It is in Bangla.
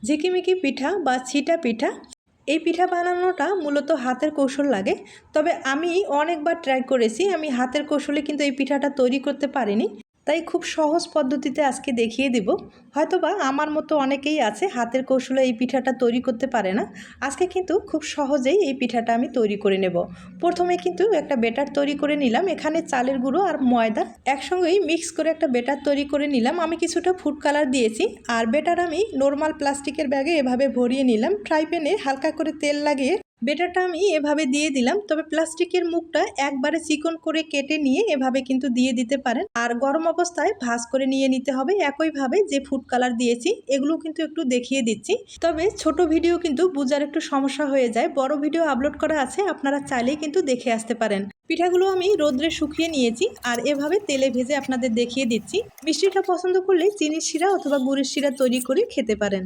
ঝিকিমিকি পিঠা বা ছিটা পিঠা, এই পিঠা বানানোটা মূলত হাতের কৌশল লাগে। তবে আমি অনেকবার ট্রাই করেছি, আমি হাতের কৌশলে কিন্তু এই পিঠাটা তৈরি করতে পারিনি। তাই খুব সহজ পদ্ধতিতে আজকে দেখিয়ে দিব। হয়তোবা আমার মতো অনেকেই আছে হাতের কৌশলে এই পিঠাটা তৈরি করতে পারে না। আজকে কিন্তু খুব সহজেই এই পিঠাটা আমি তৈরি করে নেব। প্রথমে কিন্তু একটা ব্যাটার তৈরি করে নিলাম। এখানে চালের গুঁড়ো আর ময়দা একসঙ্গেই মিক্স করে একটা ব্যাটার তৈরি করে নিলাম। আমি কিছুটা ফুড কালার দিয়েছি। আর ব্যাটার আমি নর্মাল প্লাস্টিকের ব্যাগে এভাবে ভরিয়ে নিলাম। ফ্রাই প্যানে হালকা করে তেল লাগিয়ে ব্যাটারটা আমি এভাবে দিয়ে দিলাম। তবে প্লাস্টিকের মুখটা একবারে চিকন করে কেটে নিয়ে এভাবে কিন্তু দিয়ে দিতে পারেন। আর গরম অবস্থায় ভাঁজ করে নিয়ে নিতে হবে। একইভাবে যে ফুড কালার দিয়েছি এগুলো কিন্তু একটু দেখিয়ে দিচ্ছি। তবে ছোট ভিডিও কিন্তু বোঝার একটু সমস্যা হয়ে যায়। বড় ভিডিও আপলোড করা আছে, আপনারা চাইলেই কিন্তু দেখে আসতে পারেন। পিঠাগুলো আমি রোদ্রে শুকিয়ে নিয়েছি আর এভাবে তেলে ভেজে আপনাদের দেখিয়ে দিচ্ছি। মিষ্টিটা পছন্দ করলে চিনির শিরা অথবা গুড়ের শিরা তৈরি করে খেতে পারেন।